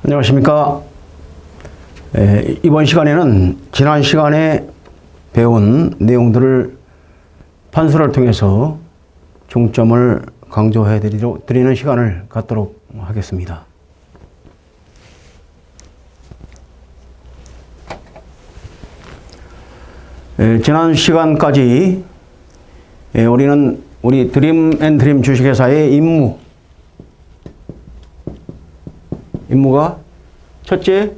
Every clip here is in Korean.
안녕하십니까. 이번 시간에는 지난 시간에 배운 내용들을 판서를 통해서 중점을 강조해 드리는 시간을 갖도록 하겠습니다. 지난 시간까지 우리는 우리 드림앤드림 주식회사의 임무가 첫째,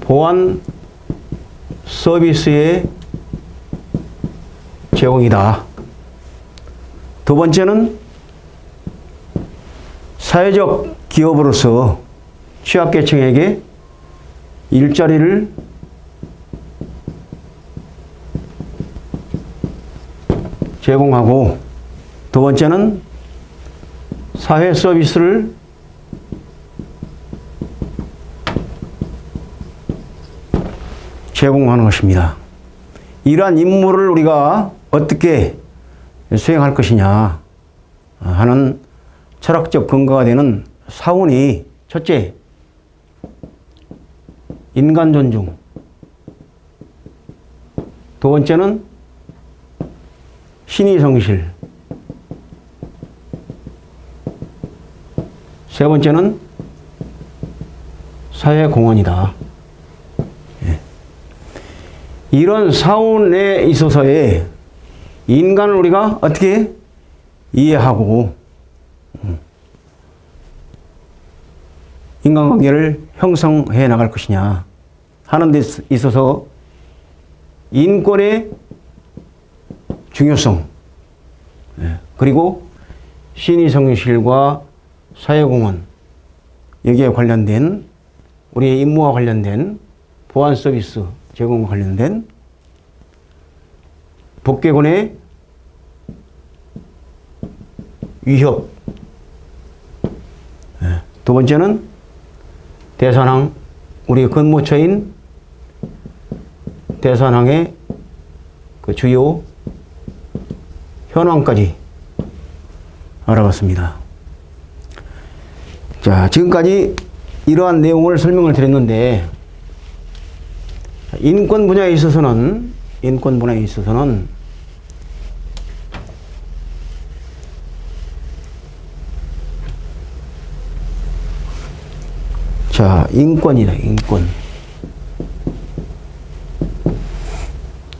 보안 서비스의 제공이다. 두 번째는 사회적 기업으로서 취약계층에게 일자리를 제공하고, 두 번째는 사회 서비스를 제공하는 것입니다. 이러한 임무를 우리가 어떻게 수행할 것이냐 하는 철학적 근거가 되는 사원이 첫째, 인간 존중. 두 번째는 신의 성실. 세 번째는 사회 공헌이다. 이런 사원에 있어서의 인간을 우리가 어떻게 이해하고 인간관계를 형성해 나갈 것이냐 하는 데 있어서 인권의 중요성, 그리고 신의 성실과 사회공헌, 여기에 관련된 우리의 임무와 관련된 보안 서비스 제공과 관련된 법계권의 위협. 두 번째는 대산항, 우리 근무처인 대산항의 그 주요 현황까지 알아봤습니다. 자, 지금까지 이러한 내용을 설명을 드렸는데, 인권 분야에 있어서는 자, 인권이다, 인권.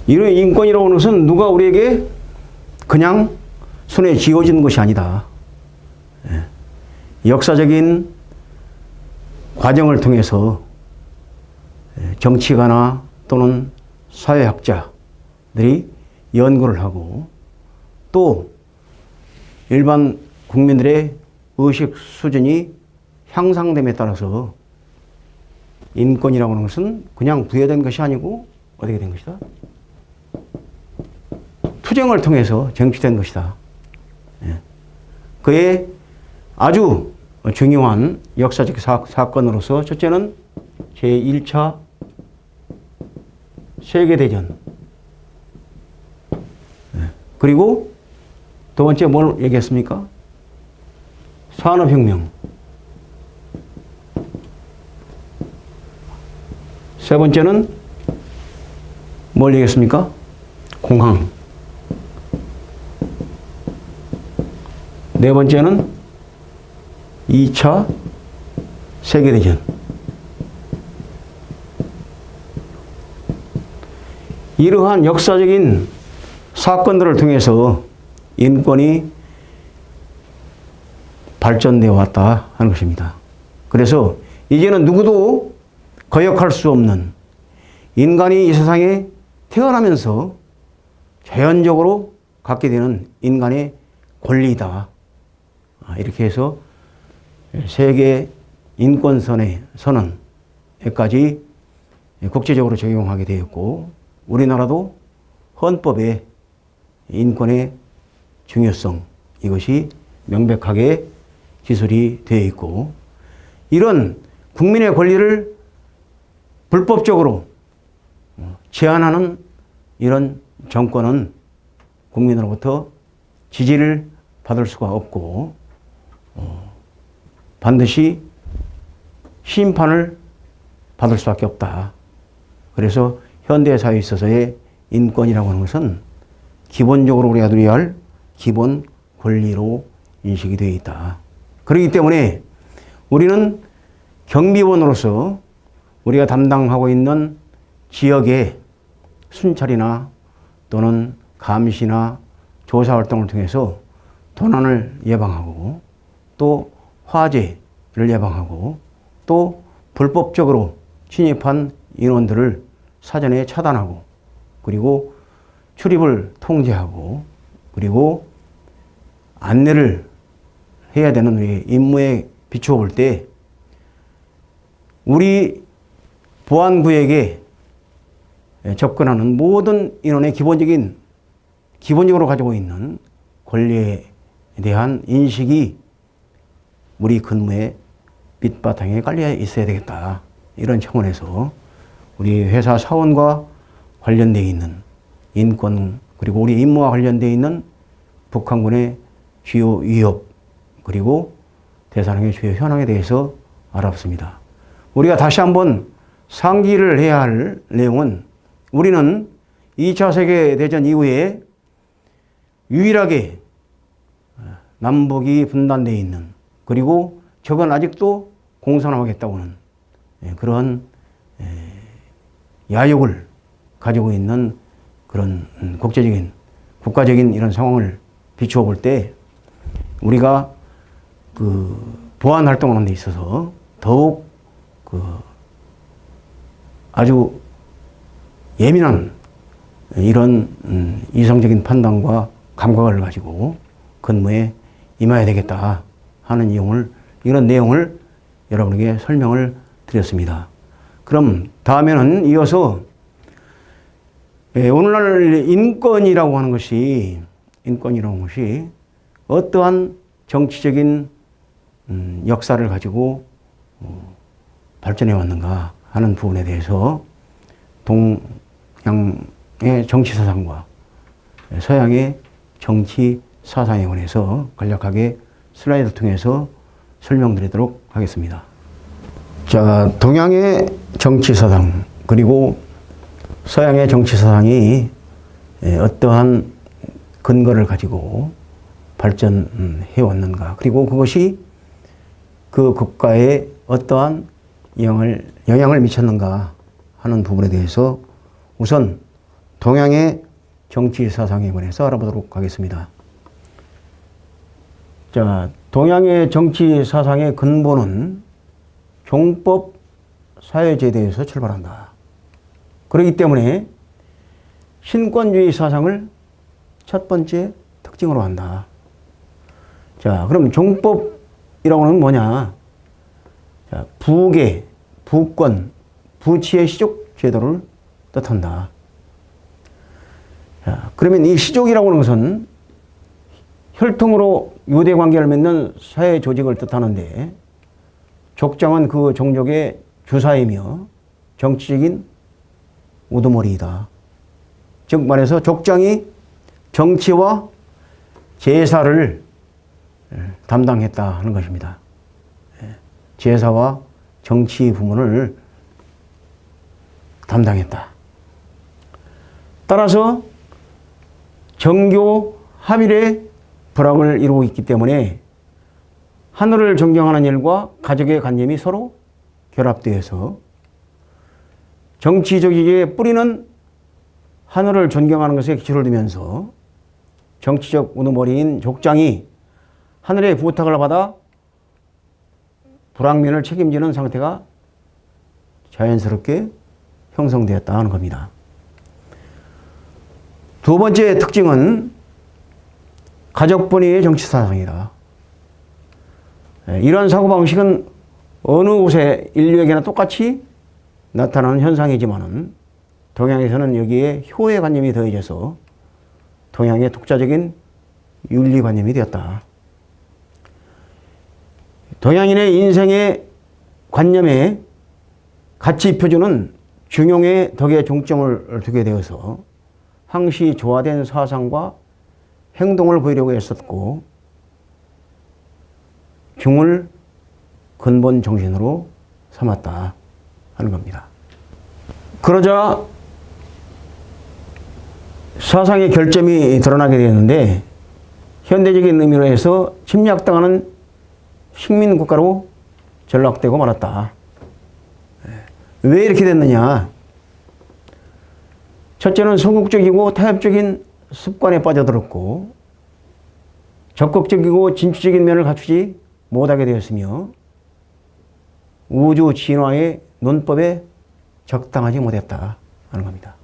이런 인권이라고 하는 것은 누가 우리에게 그냥 손에 쥐어진 것이 아니다. 역사적인 과정을 통해서 정치가나 또는 사회학자들이 연구를 하고, 또 일반 국민들의 의식 수준이 향상됨에 따라서 인권이라고 하는 것은 그냥 부여된 것이 아니고 어떻게 된 것이다? 투쟁을 통해서 쟁취된 것이다. 그의 아주 중요한 역사적 사건으로서 첫째는 제1차 세계대전, 그리고 두 번째 뭘 얘기했습니까? 산업혁명. 세 번째는 뭘 얘기했습니까? 공항. 네 번째는 2차 세계대전. 이러한 역사적인 사건들을 통해서 인권이 발전되어 왔다 하는 것입니다. 그래서 이제는 누구도 거역할 수 없는, 인간이 이 세상에 태어나면서 자연적으로 갖게 되는 인간의 권리다. 이렇게 해서 세계 인권선언에까지 국제적으로 적용하게 되었고, 우리나라도 헌법에 인권의 중요성, 이것이 명백하게 기술이 되어 있고, 이런 국민의 권리를 불법적으로 제한하는 이런 정권은 국민으로부터 지지를 받을 수가 없고 반드시 심판을 받을 수밖에 없다. 그래서 현대사회에 있어서의 인권이라고 하는 것은 기본적으로 우리가 누려야 할 기본 권리로 인식이 되어 있다. 그렇기 때문에 우리는 경비원으로서 우리가 담당하고 있는 지역의 순찰이나 또는 감시나 조사 활동을 통해서 도난을 예방하고 또 화재를 예방하고 또 불법적으로 침입한 인원들을 사전에 차단하고 그리고 출입을 통제하고 그리고 안내를 해야 되는 우리 임무에 비추어 볼 때 우리 보안구역에 접근하는 모든 인원의 기본적으로 가지고 있는 권리에 대한 인식이 우리 근무의 밑바탕에 깔려 있어야 되겠다. 이런 차원에서 우리 회사 사원과 관련되어 있는 인권 그리고 우리 임무와 관련되어 있는 북한군의 주요 위협 그리고 대사령의 주요 현황에 대해서 알아봤습니다. 우리가 다시 한번 상기를 해야 할 내용은 우리는 2차 세계대전 이후에 유일하게 남북이 분단되어 있는 그리고 적은 아직도 공산화하겠다고 하는 그런 야욕을 가지고 있는 그런 국가적인 이런 상황을 비추어 볼 때 우리가 그 보안 활동하는 데 있어서 더욱 아주 예민한 이런 이성적인 판단과 감각을 가지고 근무에 임해야 되겠다 하는 이런 내용을 여러분에게 설명을 드렸습니다. 그럼 다음에는 이어서 오늘날 인권이라고 하는 것이 어떠한 정치적인 역사를 가지고 발전해 왔는가 하는 부분에 대해서 동양의 정치 사상과 서양의 정치 사상에 관해서 간략하게 슬라이드를 통해서 설명드리도록 하겠습니다. 자, 동양의 정치 사상 그리고 서양의 정치 사상이 어떠한 근거를 가지고 발전해 왔는가 그리고 그것이 그 국가에 어떠한 영향을 미쳤는가 하는 부분에 대해서 우선 동양의 정치 사상에 관해서 알아보도록 하겠습니다. 자, 동양의 정치 사상의 근본은 종법 사회제도에서 출발한다. 그렇기 때문에 신권주의 사상을 첫 번째 특징으로 한다. 자, 그럼 종법이라고 하는 뭐냐? 자, 부계, 부권, 부치의 시족 제도를 뜻한다. 자, 그러면 이 시족이라고 하는 것은 혈통으로 유대 관계를 맺는 사회 조직을 뜻하는데 족장은 그 종족의 주사이며 정치적인 우두머리이다. 즉 말해서 족장이 정치와 제사를 담당했다 하는 것입니다. 제사와 정치 부문을 담당했다. 따라서 정교 합일의 불합을 이루고 있기 때문에 하늘을 존경하는 일과 가족의 관념이 서로 결합되어서 정치 조직의 뿌리는 하늘을 존경하는 것에 기초를 두면서 정치적 우두머리인 족장이 하늘의 부탁을 받아 불황면을 책임지는 상태가 자연스럽게 형성되었다 하는 겁니다. 두 번째 특징은 가족분위의 정치 사상이다. 이런 사고방식은 어느 곳에 인류에게나 똑같이 나타나는 현상이지만은 동양에서는 여기에 효의 관념이 더해져서 동양의 독자적인 윤리관념이 되었다. 동양인의 인생의 관념에 가치 표준은 중용의 덕에 중점을 두게 되어서 항시 조화된 사상과 행동을 보이려고 했었고 중을 근본 정신으로 삼았다 하는 겁니다. 그러자 사상의 결점이 드러나게 되었는데 현대적인 의미로 해서 침략당하는 식민국가로 전락되고 말았다. 왜 이렇게 됐느냐? 첫째는 소극적이고 타협적인 습관에 빠져들었고 적극적이고 진취적인 면을 갖추지 못하게 되었으며 우주 진화의 논법에 적당하지 못했다 하는 겁니다.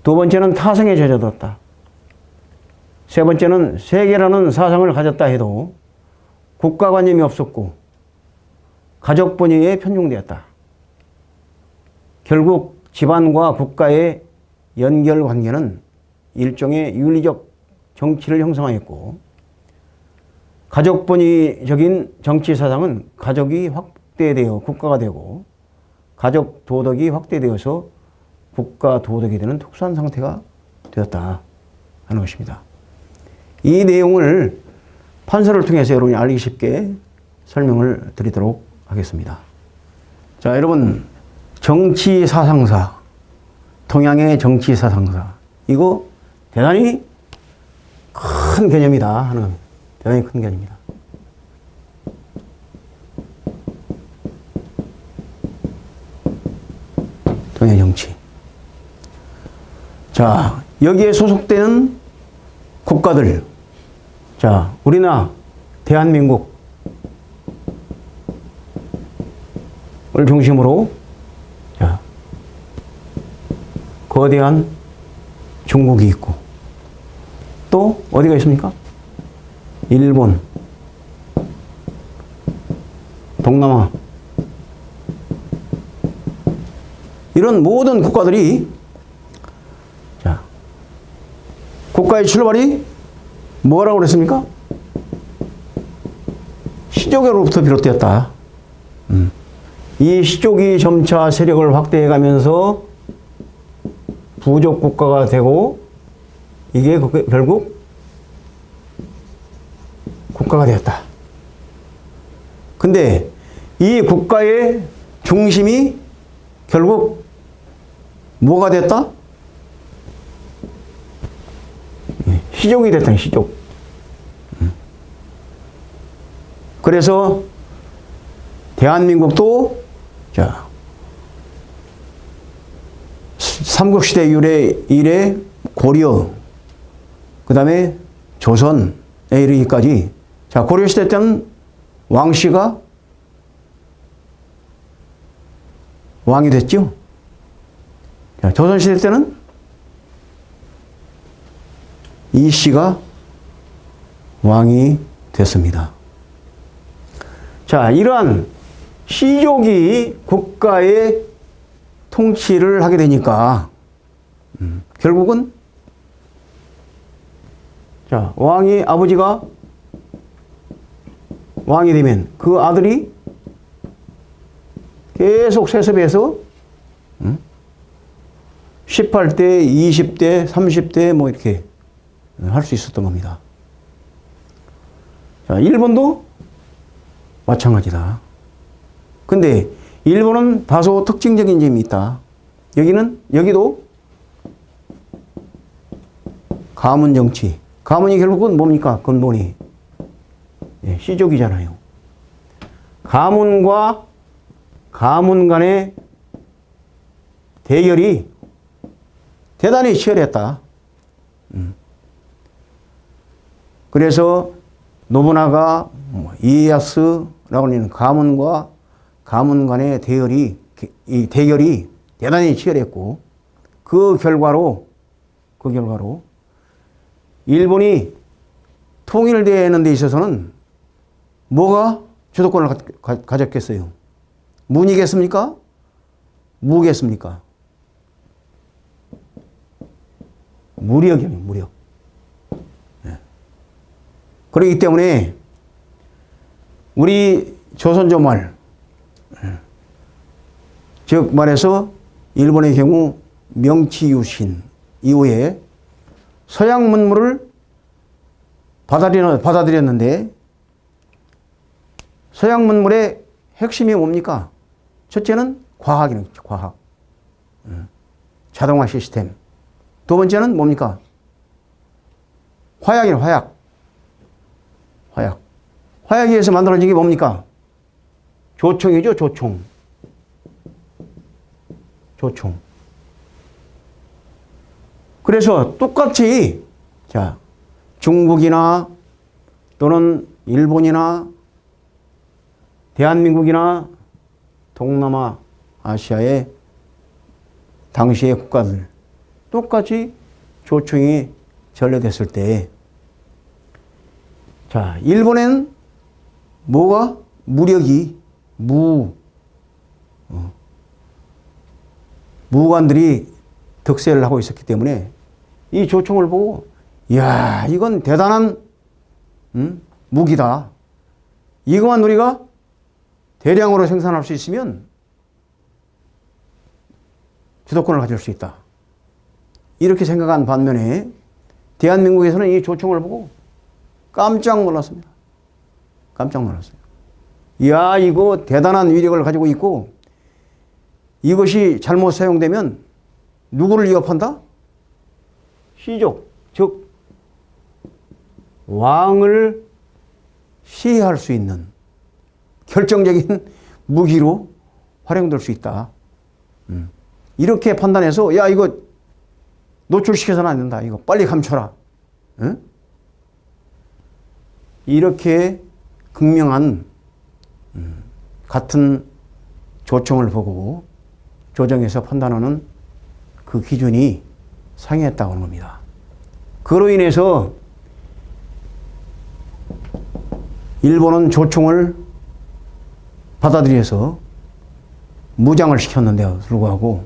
두 번째는 타성에 젖어들었다. 세 번째는 세계라는 사상을 가졌다 해도 국가관념이 없었고 가족 분위기에 편중되었다. 결국 집안과 국가의 연결관계는 일종의 윤리적 정치를 형성하였고 가족 분위적인 정치 사상은 가족이 확대되어 국가가 되고 가족 도덕이 확대되어서 국가 도덕이 되는 특수한 상태가 되었다 하는 것입니다. 이 내용을 판서를 통해서 여러분이 알기 쉽게 설명을 드리도록 하겠습니다. 자, 여러분 정치 사상사, 동양의 정치 사상사 이거 대단히 큰 개념이다 하는 겁니다. 대단히 큰 개념입니다. 동양의 정치. 자, 여기에 소속되는 국가들. 자, 우리나라, 대한민국을 중심으로 자, 거대한 중국이 있고 또 어디가 있습니까? 일본, 동남아 이런 모든 국가들이 자, 국가의 출발이 뭐라고 그랬습니까? 시족으로부터 비롯되었다. 이 시족이 점차 세력을 확대해가면서 부족 국가가 되고 이게 결국 국가가 되었다. 근데 이 국가의 중심이 결국 뭐가 됐다? 시족이 됐다. 시족. 그래서 대한민국도 자 삼국시대 이래 고려 그 다음에 조선에 이르기까지 자 고려시대 때는 왕씨가 왕이 됐죠. 자, 조선시대 때는 이씨가 왕이 됐습니다. 자, 이러한 시족이 국가의 통치를 하게 되니까 결국은 자, 왕이 아버지가 왕이 되면 그 아들이 계속 세습해서 18대, 20대, 30대 뭐 이렇게 할 수 있었던 겁니다. 자, 일본도 마찬가지다. 근데 일본은 다소 특징적인 점이 있다. 여기도 가문 정치. 가문이 결국은 뭡니까? 근본이. 예, 시족이잖아요. 가문과 가문 간의 대결이 대단히 치열했다. 그래서 노부나가 이에야스라고 하는 가문과 가문 간의 이 대결이 대단히 치열했고 그 결과로 일본이 통일되는 데 있어서는 뭐가 주도권을 가졌겠어요? 문이겠습니까? 무겠습니까? 무력이에요, 무력. 네. 그렇기 때문에 우리 조선조 말, 즉 말해서 일본의 경우 명치유신 이후에 서양 문물을 받아들였는데 서양 문물의 핵심이 뭡니까? 첫째는 과학이는 거죠. 과학. 자동화 시스템. 두 번째는 뭡니까? 화약이는 화약. 화약. 화약에 의해서 만들어진 게 뭡니까? 조총이죠, 조총. 조총. 그래서 똑같이, 자, 중국이나 또는 일본이나 대한민국이나 동남아, 아시아의 당시의 국가들 똑같이 조총이 전래됐을 때, 자, 일본엔 뭐가? 무력이, 무관들이 득세를 하고 있었기 때문에 이 조총을 보고, 이야, 이건 대단한 무기다. 이거만 우리가 대량으로 생산할 수 있으면 주도권을 가질 수 있다. 이렇게 생각한 반면에 대한민국에서는 이 조총을 보고 깜짝 놀랐습니다. 깜짝 놀랐어요. 이야, 이거 대단한 위력을 가지고 있고 이것이 잘못 사용되면 누구를 위협한다? 시족, 즉 왕을 시해할 수 있는 결정적인 무기로 활용될 수 있다. 이렇게 판단해서 야, 이거 노출시켜서는 안 된다. 이거 빨리 감춰라. 응? 이렇게 극명한 같은 조총을 보고 조정해서 판단하는 그 기준이 상이했다고 하는 겁니다. 그로 인해서 일본은 조총을 받아들여서 무장을 시켰는데도 불구하고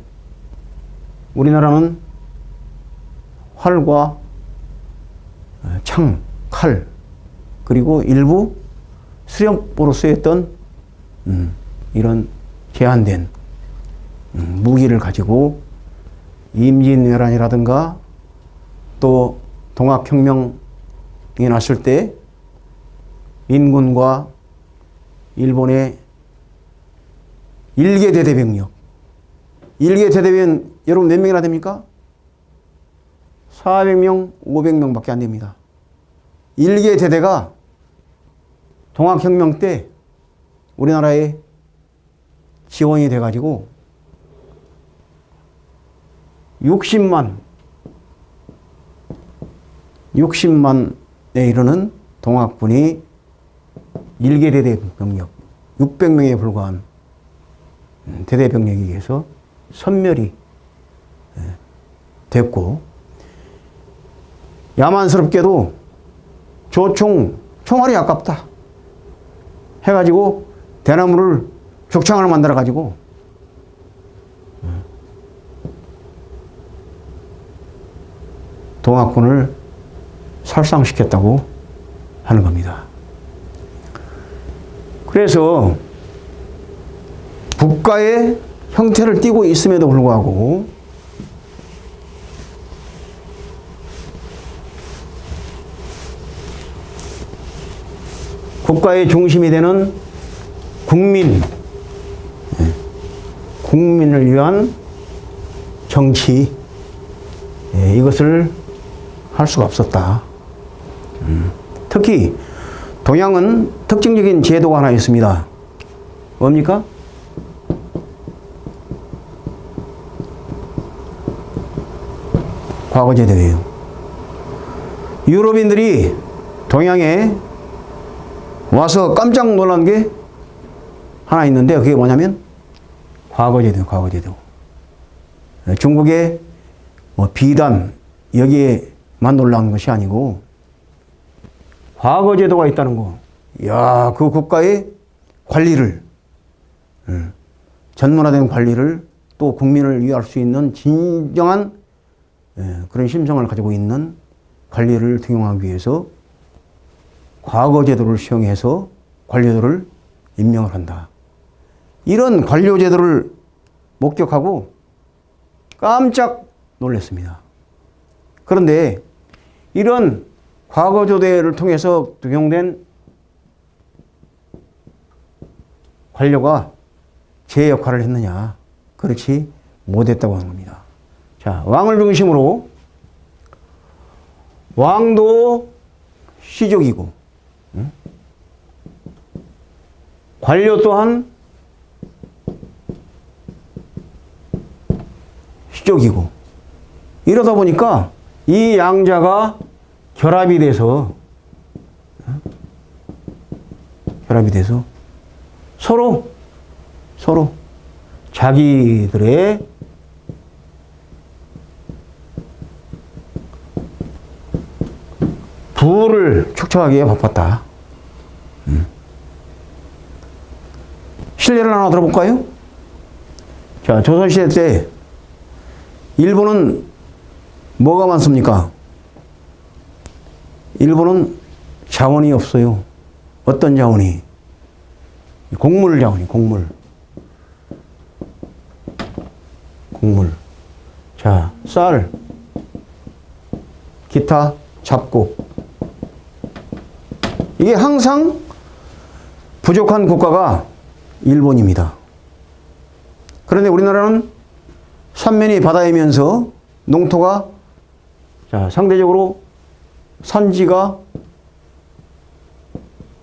우리나라는 활과 창, 칼, 그리고 일부 수렵으로 쓰였던 이런 제한된 무기를 가지고 임진왜란이라든가 또 동학혁명이 났을 때 인군과 일본의 일개 대대병력, 일개 대대병 여러분 몇 명이나 됩니까? 400명, 500명밖에 안 됩니다. 일개 대대가 동학혁명 때 우리나라에 지원이 돼가지고 60만에 이르는 동학군이 일개 대대병력 600명에 불과한 대대병력에 의해서 섬멸이 됐고, 야만스럽게도 총알이 아깝다 해가지고 대나무를 족창을 만들어가지고 동학군을 살상시켰다고 하는 겁니다. 그래서 국가의 형태를 띠고 있음에도 불구하고 국가의 중심이 되는 국민을 위한 정치, 이것을 할 수가 없었다. 특히 동양은 특징적인 제도가 하나 있습니다. 뭡니까? 과거제도예요. 유럽인들이 동양에 와서 깜짝 놀란 게 하나 있는데 그게 뭐냐면 과거제도예요. 과거제도. 중국의 비단 여기에만 놀란 것이 아니고 과거제도가 있다는 거. 이야, 그 국가의 관리를, 전문화된 관리를 또 국민을 위할 수 있는 진정한 그런 심성을 가지고 있는 관리를 등용하기 위해서 과거제도를 시행해서 관료들을 임명을 한다. 이런 관료제도를 목격하고 깜짝 놀랐습니다. 그런데 이런 과거제도를 통해서 등용된 관료가 제 역할을 했느냐? 그렇지 못했다고 하는 겁니다. 자, 왕을 중심으로 왕도 시족이고, 관료 또한 시족이고, 이러다 보니까 이 양자가 결합이 돼서 서로 자기들의 부를 축적하기에 바빴다. 실례를 하나 들어볼까요? 자, 조선시대 때 일본은 뭐가 많습니까? 일본은 자원이 없어요. 어떤 자원이? 곡물 자원이, 곡물. 자, 쌀, 기타, 잡곡. 이게 항상 부족한 국가가 일본입니다. 그런데 우리나라는 삼면이 바다이면서 농토가 자, 상대적으로 산지가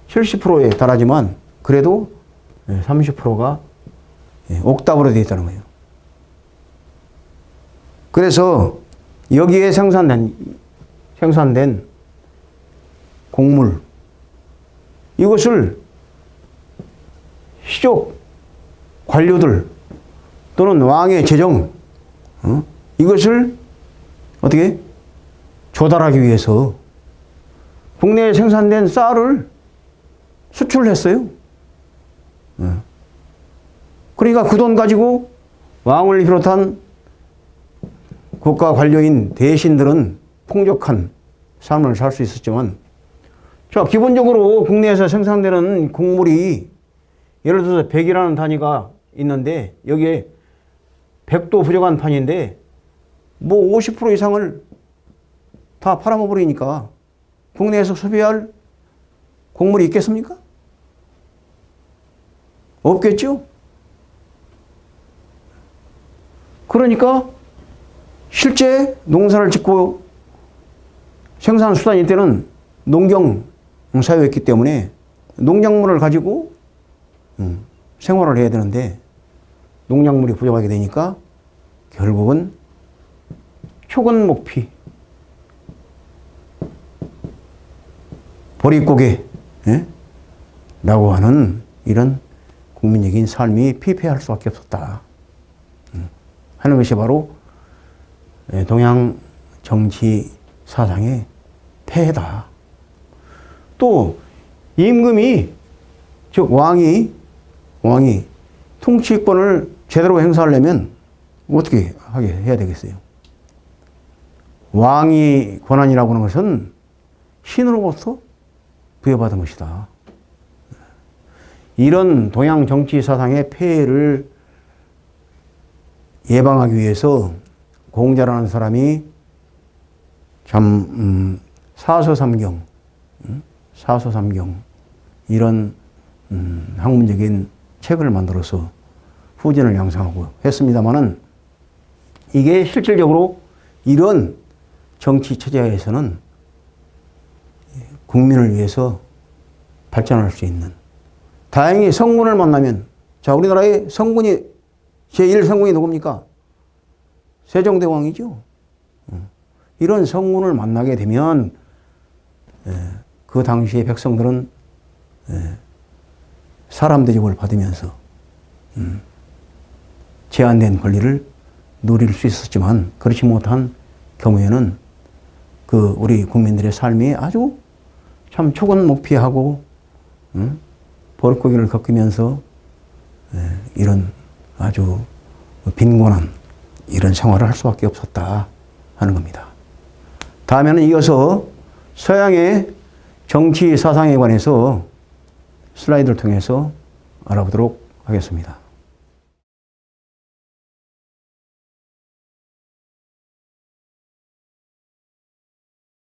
70%에 달하지만 그래도 30%가 옥답으로 되어 있다는 거예요. 그래서 여기에 생산된 곡물, 이것을 시족 관료들 또는 왕의 재정, 이것을 어떻게 조달하기 위해서 국내에 생산된 쌀을 수출을 했어요. 그러니까 그 돈 가지고 왕을 비롯한 국가 관료인 대신들은 풍족한 삶을 살 수 있었지만, 자, 기본적으로 국내에서 생산되는 곡물이 예를 들어서 100이라는 단위가 있는데 여기에 100도 부족한 판인데 뭐 50% 이상을 다 팔아먹으니까 국내에서 소비할 곡물이 있겠습니까? 없겠죠? 그러니까 실제 농사를 짓고 생산 수단일 때는 농경 사회였기 때문에 농작물을 가지고 생활을 해야 되는데 농작물이 부족하게 되니까 결국은 초건목피, 보릿고개 라고 하는 이런 국민적인 삶이 피폐할 수밖에 없었다 하는 것이 바로 동양 정치 사상의 폐해다. 또 임금이, 즉 왕이 통치권을 제대로 행사하려면 어떻게 해야 되겠어요? 왕이 권한이라고 하는 것은 신으로부터 부여받은 것이다. 이런 동양 정치 사상의 폐해를 예방하기 위해서 공자라는 사람이 참 사서삼경 이런 학문적인 책을 만들어서 후진을 양성하고 했습니다마는 이게 실질적으로 이런 정치 체제에서는 국민을 위해서 발전할 수 있는, 다행히 성군을 만나면, 자, 우리나라의 성군이 제1성군이 누굽니까? 세종대왕이죠. 이런 성군을 만나게 되면 그 당시의 백성들은 사람 대접을 받으면서 제한된 권리를 누릴 수 있었지만 그렇지 못한 경우에는 그 우리 국민들의 삶이 아주 참 초건목피하고 보릿고개를 겪으면서 이런 아주 빈곤한 이런 생활을 할 수밖에 없었다 하는 겁니다. 다음에는 이어서 서양의 정치 사상에 관해서 슬라이드를 통해서 알아보도록 하겠습니다.